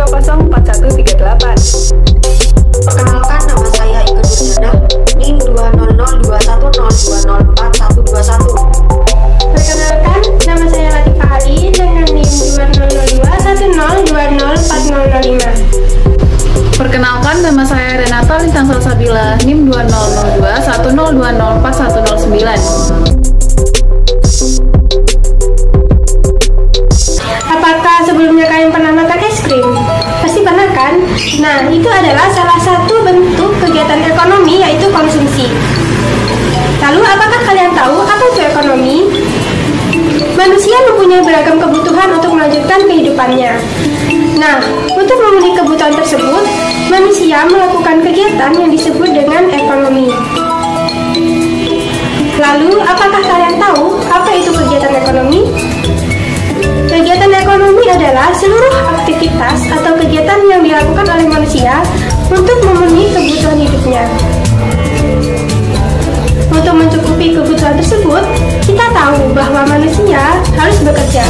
2004138. Perkenalkan, nama saya Ika Nurjana, NIM 2002102041121. Perkenalkan, nama saya Latifah Ali dengan NIM 200210204005. Perkenalkan, nama saya Renata Lintang Salsabila, NIM 200210204109. Apakah sebelumnya kalian pernah makan es krim? Pasti pernah kan? Nah, itu adalah salah satu bentuk kegiatan ekonomi, yaitu konsumsi. Lalu, apakah kalian tahu apa itu ekonomi? Manusia mempunyai beragam kebutuhan untuk melanjutkan kehidupannya. Nah, untuk memenuhi kebutuhan tersebut, manusia melakukan kegiatan yang disebut dengan ekonomi. Lalu, apakah kalian tahu apa itu kegiatan ekonomi? Kegiatan ekonomi adalah seluruh aktivitas atau kegiatan yang dilakukan oleh manusia untuk memenuhi kebutuhan hidupnya. Untuk mencukupi kebutuhan tersebut, kita tahu bahwa manusia harus bekerja.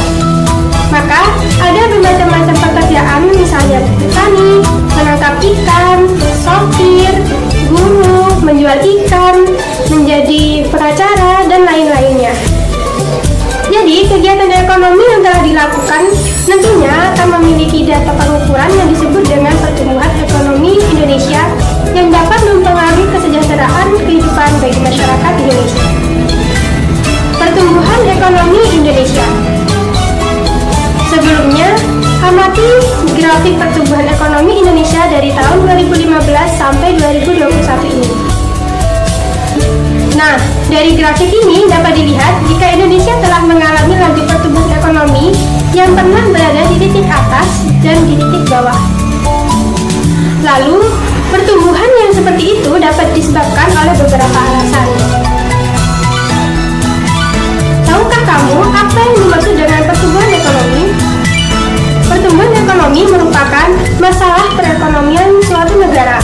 Maka, ada bermacam-macam pekerjaan, misalnya petani, menangkap ikan, sopir, guru, menjual ikan, menjadi pengacara, dan lain-lainnya. Jadi, kegiatan ekonomi yang telah dilakukan tentunya akan memiliki data pengukuran yang disebut dengan pertumbuhan ekonomi Indonesia yang dapat mempengaruhi kesejahteraan kehidupan bagi masyarakat Indonesia. Pertumbuhan ekonomi Indonesia. Sebelumnya, amati grafik pertumbuhan ekonomi Indonesia dari tahun 2015 sampai 2021 ini. Nah, dari grafik ini dapat dilihat jika Indonesia telah mengalami laju pertumbuhan ekonomi yang pernah berada di titik atas dan di titik bawah. Lalu, pertumbuhan yang seperti itu dapat disebabkan oleh beberapa alasan. Tahukah kamu apa yang dimaksud dengan pertumbuhan ekonomi? Pertumbuhan ekonomi merupakan masalah perekonomian suatu negara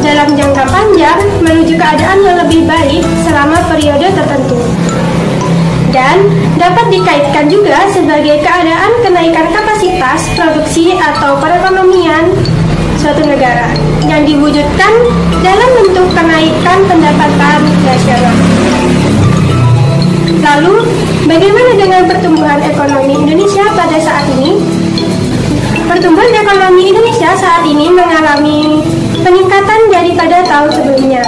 dalam jangka panjang menuju keadaan yang lebih baik selama periode tertentu, dan dapat dikaitkan juga sebagai keadaan kenaikan kapasitas produksi atau perekonomian suatu negara yang diwujudkan dalam bentuk kenaikan pendapatan nasional. Lalu, bagaimana dengan pertumbuhan ekonomi Indonesia pada saat ini? Pertumbuhan ekonomi Indonesia saat ini mengalami peningkatan daripada tahun sebelumnya.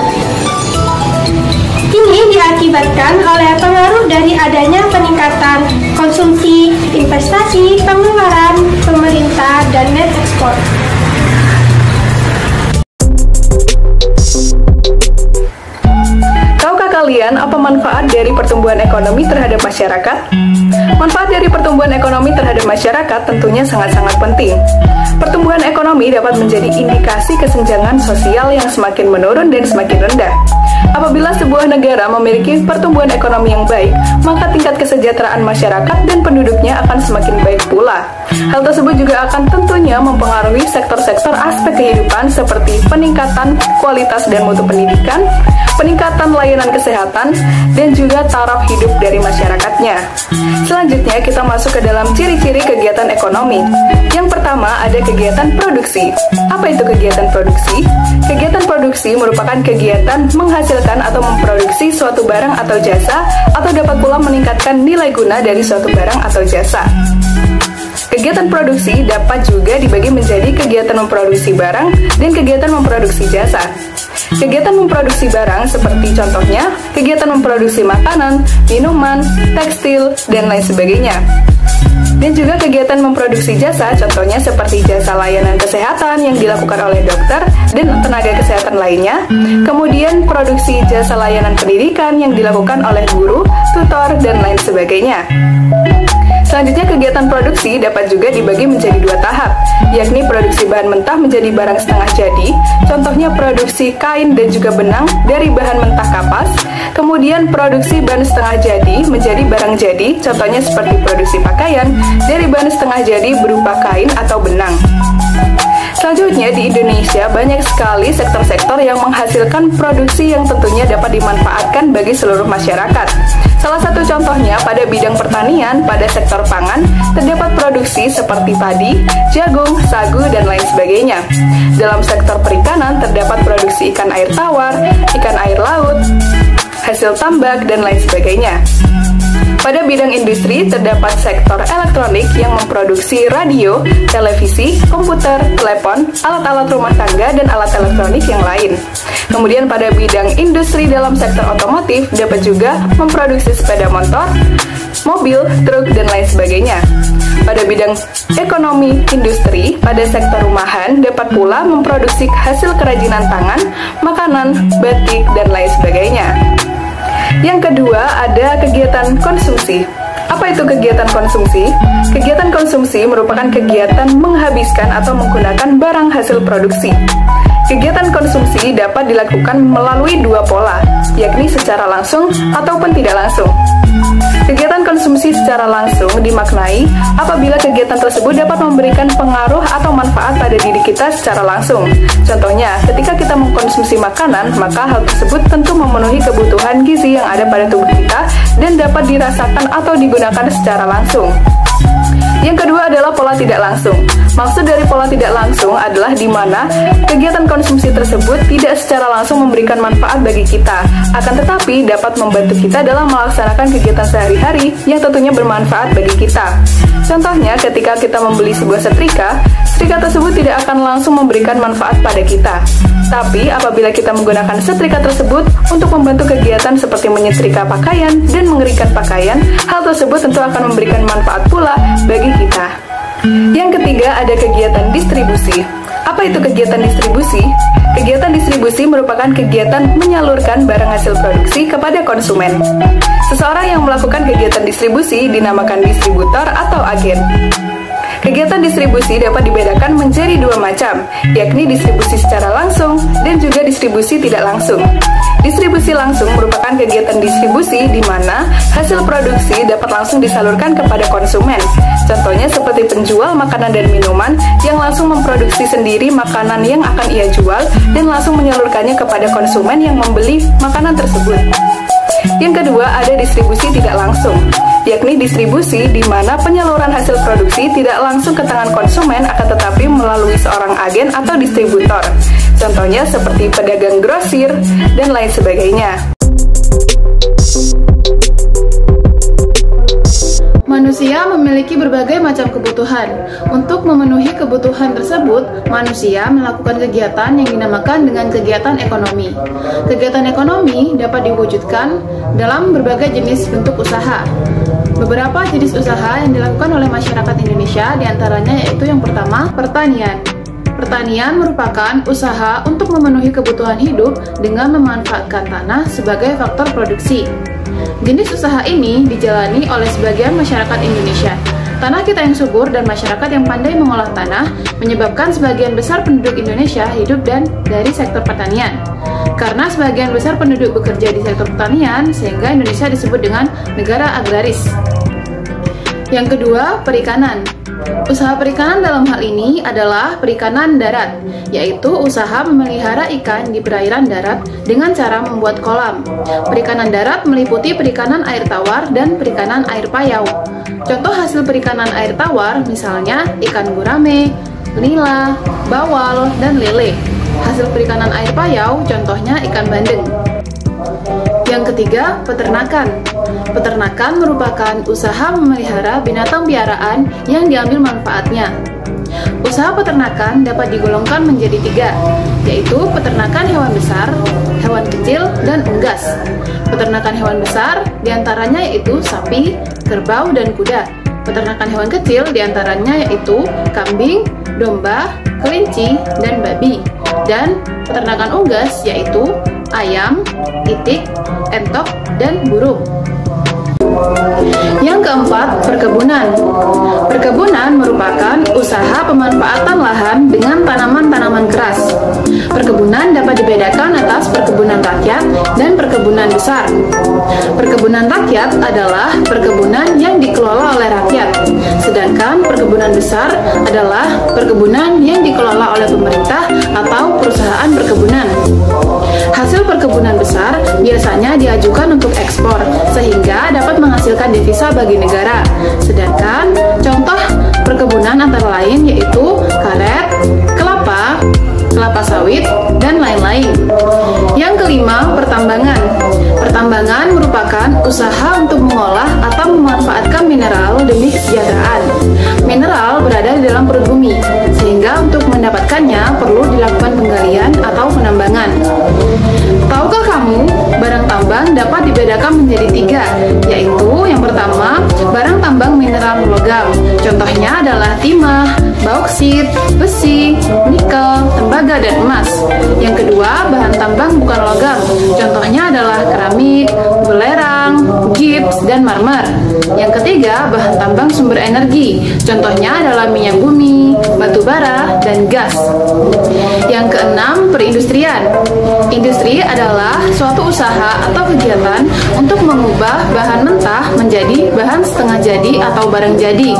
Ini diakibatkan oleh pengaruh dari adanya peningkatan konsumsi, investasi, pengeluaran, pemerintah, dan net ekspor. Tahukah kalian apa manfaat dari pertumbuhan ekonomi terhadap masyarakat? Manfaat dari pertumbuhan ekonomi terhadap masyarakat tentunya sangat-sangat penting. Pertumbuhan ekonomi dapat menjadi indikasi kesenjangan sosial yang semakin menurun dan semakin rendah. Apabila sebuah negara memiliki pertumbuhan ekonomi yang baik, maka tingkat kesejahteraan masyarakat dan penduduknya akan semakin baik pula. Hal tersebut juga akan tentunya mempengaruhi sektor-sektor aspek kehidupan seperti peningkatan kualitas dan mutu pendidikan, peningkatan layanan kesehatan, dan juga taraf hidup dari masyarakatnya. Selanjutnya kita masuk ke dalam ciri-ciri kegiatan ekonomi. Yang pertama ada kegiatan produksi. Apa itu kegiatan produksi? Kegiatan produksi merupakan kegiatan menghasilkan atau memproduksi suatu barang atau jasa, atau dapat pula meningkatkan nilai guna dari suatu barang atau jasa. Kegiatan produksi dapat juga dibagi menjadi kegiatan memproduksi barang dan kegiatan memproduksi jasa. Kegiatan memproduksi barang seperti contohnya kegiatan memproduksi makanan, minuman, tekstil, dan lain sebagainya. Dan juga kegiatan memproduksi jasa, contohnya seperti jasa layanan kesehatan yang dilakukan oleh dokter dan tenaga kesehatan lainnya. Kemudian produksi jasa layanan pendidikan yang dilakukan oleh guru, tutor, dan lain sebagainya. Selanjutnya, kegiatan produksi dapat juga dibagi menjadi dua tahap, yakni produksi bahan mentah menjadi barang setengah jadi, contohnya produksi kain dan juga benang dari bahan mentah kapas. Kemudian produksi bahan setengah jadi menjadi barang jadi, contohnya seperti produksi pakaian dari bahan setengah jadi berupa kain atau benang. Selanjutnya, di Indonesia banyak sekali sektor-sektor yang menghasilkan produksi yang tentunya dapat dimanfaatkan bagi seluruh masyarakat. Salah satu contohnya pada bidang pertanian, pada sektor pangan, terdapat produksi seperti padi, jagung, sagu, dan lain sebagainya. Dalam sektor perikanan, terdapat produksi ikan air tawar, ikan air laut, hasil tambak, dan lain sebagainya. Pada bidang industri, terdapat sektor elektronik yang memproduksi radio, televisi, komputer, telepon, alat-alat rumah tangga, dan alat elektronik yang lain. Kemudian pada bidang industri dalam sektor otomotif, dapat juga memproduksi sepeda motor, mobil, truk, dan lain sebagainya. Pada bidang ekonomi industri, pada sektor rumahan, dapat pula memproduksi hasil kerajinan tangan, makanan, batik, dan lain sebagainya. Yang kedua, ada kegiatan konsumsi. Apa itu kegiatan konsumsi? Kegiatan konsumsi merupakan kegiatan menghabiskan atau menggunakan barang hasil produksi. Kegiatan konsumsi dapat dilakukan melalui dua pola, yakni secara langsung ataupun tidak langsung. Kegiatan konsumsi secara langsung dimaknai apabila kegiatan tersebut dapat memberikan pengaruh atau manfaat pada diri kita secara langsung. Contohnya, ketika kita mengkonsumsi makanan, maka hal tersebut tentu memenuhi kebutuhan gizi yang ada pada tubuh kita dan dapat dirasakan atau digunakan secara langsung. Yang kedua adalah pola tidak langsung. Maksud dari pola tidak langsung adalah di mana kegiatan konsumsi tersebut tidak secara langsung memberikan manfaat bagi kita, akan tetapi dapat membantu kita dalam melaksanakan kegiatan sehari-hari yang tentunya bermanfaat bagi kita. Contohnya, ketika kita membeli sebuah setrika tersebut tidak akan langsung memberikan manfaat pada kita. Tapi apabila kita menggunakan setrika tersebut untuk membantu kegiatan seperti menyetrika pakaian dan mengeringkan pakaian, hal tersebut tentu akan memberikan manfaat pula bagi kita. Yang ketiga, ada kegiatan distribusi. Apa itu kegiatan distribusi? Kegiatan distribusi merupakan kegiatan menyalurkan barang hasil produksi kepada konsumen. Seseorang yang melakukan kegiatan distribusi dinamakan distributor atau agen. Kegiatan distribusi dapat dibedakan menjadi dua macam, yakni distribusi secara langsung dan juga distribusi tidak langsung. Distribusi langsung merupakan kegiatan distribusi di mana hasil produksi dapat langsung disalurkan kepada konsumen. Contohnya seperti penjual makanan dan minuman yang langsung memproduksi sendiri makanan yang akan ia jual dan langsung menyalurkannya kepada konsumen yang membeli makanan tersebut. Yang kedua, ada distribusi tidak langsung, yakni distribusi di mana penyaluran hasil produksi tidak langsung ke tangan konsumen akan tetapi melalui seorang agen atau distributor. Contohnya seperti pedagang grosir dan lain sebagainya. Manusia memiliki berbagai macam kebutuhan. Untuk memenuhi kebutuhan tersebut, manusia melakukan kegiatan yang dinamakan dengan kegiatan ekonomi. Kegiatan ekonomi dapat diwujudkan dalam berbagai jenis bentuk usaha. Beberapa jenis usaha yang dilakukan oleh masyarakat Indonesia diantaranya yaitu yang pertama, pertanian. Pertanian merupakan usaha untuk memenuhi kebutuhan hidup dengan memanfaatkan tanah sebagai faktor produksi. Jenis usaha ini dijalani oleh sebagian masyarakat Indonesia. Tanah kita yang subur dan masyarakat yang pandai mengolah tanah menyebabkan sebagian besar penduduk Indonesia hidup dari sektor pertanian. Karena sebagian besar penduduk bekerja di sektor pertanian, sehingga Indonesia disebut dengan negara agraris. Yang kedua, perikanan. Usaha perikanan dalam hal ini adalah perikanan darat, yaitu usaha memelihara ikan di perairan darat dengan cara membuat kolam. Perikanan darat meliputi perikanan air tawar dan perikanan air payau. Contoh hasil perikanan air tawar misalnya ikan gurame, nila, bawal, dan lele. Hasil perikanan air payau contohnya ikan bandeng. Yang ketiga, peternakan. Peternakan merupakan usaha memelihara binatang piaraan yang diambil manfaatnya. Usaha peternakan dapat digolongkan menjadi tiga, yaitu peternakan hewan besar, hewan kecil, dan unggas. Peternakan hewan besar diantaranya yaitu sapi, kerbau, dan kuda. Peternakan hewan kecil diantaranya yaitu kambing, domba, kelinci, dan babi. Dan peternakan unggas yaitu ayam, itik, entok, dan burung. Yang keempat, perkebunan. Perkebunan merupakan usaha pemanfaatan lahan dengan tanaman-tanaman keras. Perkebunan dapat dibedakan atas perkebunan rakyat dan perkebunan besar. Perkebunan rakyat adalah perkebunan yang dikelola oleh rakyat, sedangkan perkebunan besar adalah perkebunan yang dikelola oleh pemerintah atau perusahaan perkebunan. Hasil perkebunan besar biasanya diajukan untuk ekspor, sehingga dapat menghasilkan devisa bagi negara. Sedangkan contoh perkebunan antara lain yaitu karet, kelapa, kelapa sawit, dan lain-lain. Yang kelima, pertambangan. Pertambangan merupakan usaha untuk mengolah atau memanfaatkan mineral demi kesejahteraan. Mineral berada di dalam perut bumi, sehingga untuk mendapatkannya perlu dilakukan penggalian atau penambangan. Tahukah kamu, barang tambang dapat dibedakan menjadi 3, yaitu yang pertama, barang tambang mineral logam. Contohnya adalah timah, bauksit, besi, nikel, tembaga, dan emas. Yang kedua, bahan tambang bukan logam. Contohnya adalah keramik, belerang, gips, dan marmer. Yang ketiga, bahan tambang sumber energi. Contohnya adalah minyak bumi, batu bara, dan gas. Yang keenam, perindustrian. Industri adalah suatu usaha atau kegiatan untuk mengubah bahan mentah menjadi bahan setengah jadi atau barang jadi.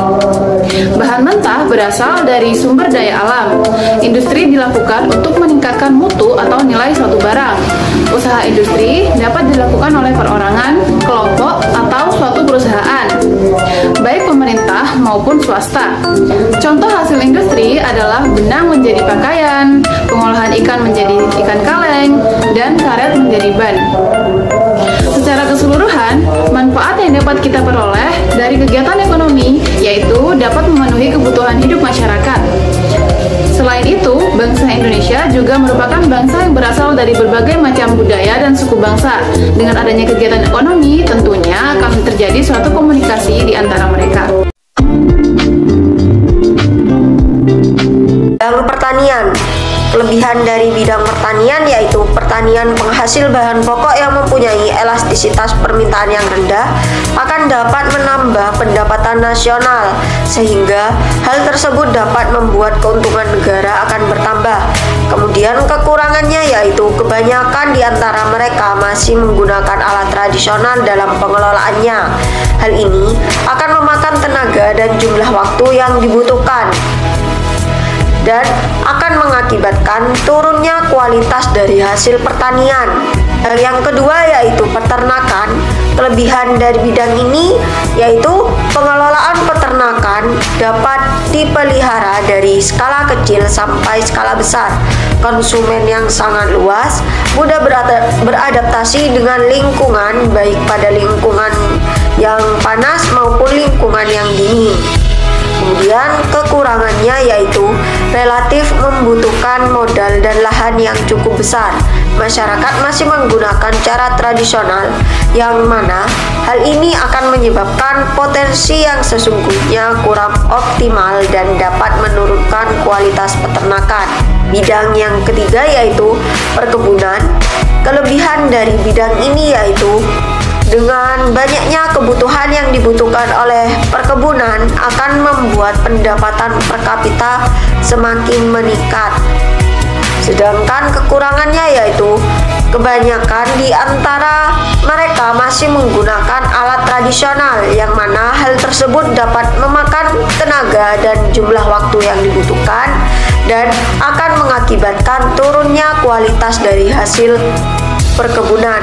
Bahan mentah berasal dari sumber daya alam. Industri dilakukan untuk meningkatkan mutu atau nilai suatu barang. Usaha industri dapat dilakukan oleh perorangan, kelompok, atau suatu perusahaan, baik pemerintah maupun swasta. Contoh hasil industri adalah benang menjadi pakaian, pengolahan ikan menjadi ikan kaleng, dan karet menjadi ban. Secara keseluruhan, manfaat yang dapat kita peroleh dari kegiatan ekonomi yaitu dapat memenuhi kebutuhan hidup masyarakat. Selain itu, bangsa Indonesia juga merupakan bangsa yang berasal dari berbagai macam budaya dan suku bangsa. Dengan adanya kegiatan ekonomi, tentunya akan terjadi suatu komunikasi di antara mereka. Bidang pertanian. Kelebihan dari bidang pertanian yaitu pertanian penghasil bahan pokok yang mempunyai elastisitas permintaan yang rendah akan dapat menambah pendapatan nasional, sehingga hal tersebut dapat membuat keuntungan negara akan bertambah. Kemudian kekurangannya yaitu kebanyakan di antara mereka masih menggunakan alat tradisional dalam pengelolaannya. Hal ini akan memakan tenaga dan jumlah waktu yang dibutuhkan, dan akan mengakibatkan turunnya kualitas dari hasil pertanian. Yang kedua yaitu peternakan. Kelebihan dari bidang ini yaitu pengelolaan peternakan dapat dipelihara dari skala kecil sampai skala besar. Konsumen yang sangat luas, mudah beradaptasi dengan lingkungan, baik pada lingkungan yang panas maupun lingkungan yang dingin. Kemudian kekurangannya yaitu relatif membutuhkan modal dan lahan yang cukup besar. Masyarakat masih menggunakan cara tradisional, yang mana hal ini akan menyebabkan potensi yang sesungguhnya kurang optimal dan dapat menurunkan kualitas peternakan. Bidang yang ketiga yaitu perkebunan. Kelebihan dari bidang ini yaitu dengan banyaknya kebutuhan yang dibutuhkan oleh perkebunan akan membuat pendapatan per kapita semakin meningkat. Sedangkan kekurangannya yaitu kebanyakan di antara mereka masih menggunakan alat tradisional, yang mana hal tersebut dapat memakan tenaga dan jumlah waktu yang dibutuhkan dan akan mengakibatkan turunnya kualitas dari hasil perkebunan.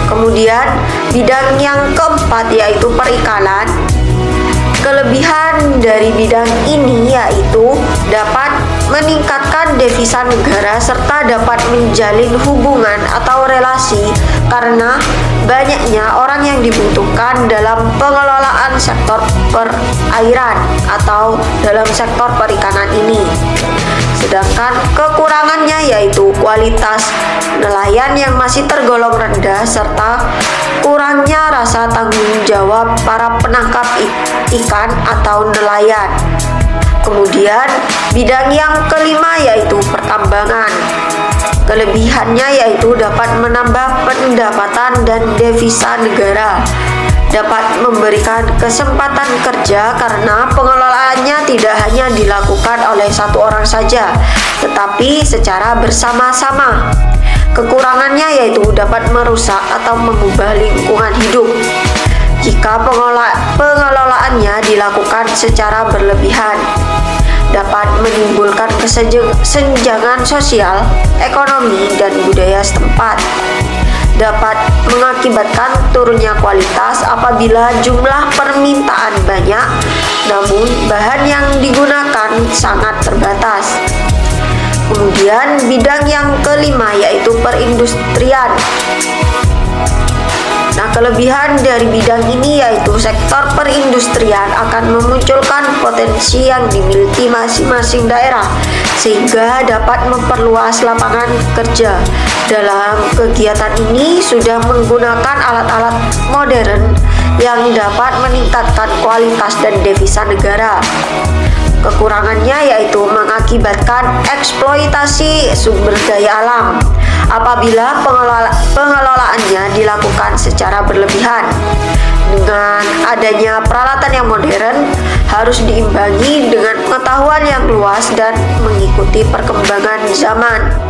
Kemudian bidang yang keempat yaitu perikanan. Kelebihan dari bidang ini yaitu dapat meningkatkan devisa negara serta dapat menjalin hubungan atau relasi karena banyaknya orang yang dibutuhkan dalam pengelolaan sektor perairan atau dalam sektor perikanan ini. Sedangkan kekurangannya yaitu kualitas nelayan yang masih tergolong rendah serta kurangnya rasa tanggung jawab para penangkap ikan atau nelayan. Kemudian bidang yang kelima yaitu pertambangan. Kelebihannya yaitu dapat menambah pendapatan dan devisa negara, dapat memberikan kesempatan kerja karena pengelolaannya tidak hanya dilakukan oleh satu orang saja, tetapi secara bersama-sama. Kekurangannya yaitu dapat merusak atau mengubah lingkungan hidup jika pengelolaannya dilakukan secara berlebihan, dapat menimbulkan kesenjangan sosial, ekonomi, dan budaya setempat, dapat mengakibatkan turunnya kualitas apabila jumlah permintaan banyak, namun bahan yang digunakan sangat terbatas. Kemudian bidang yang kelima yaitu perindustrian. Nah, kelebihan dari bidang ini yaitu sektor perindustrian akan memunculkan potensi yang dimiliki masing-masing daerah sehingga dapat memperluas lapangan kerja. Dalam kegiatan ini sudah menggunakan alat-alat modern yang dapat meningkatkan kualitas dan devisa negara. Kekurangannya yaitu mengakibatkan eksploitasi sumber daya alam apabila pengelolaannya dilakukan secara berlebihan. Dengan adanya peralatan yang modern harus diimbangi dengan pengetahuan yang luas dan mengikuti perkembangan zaman.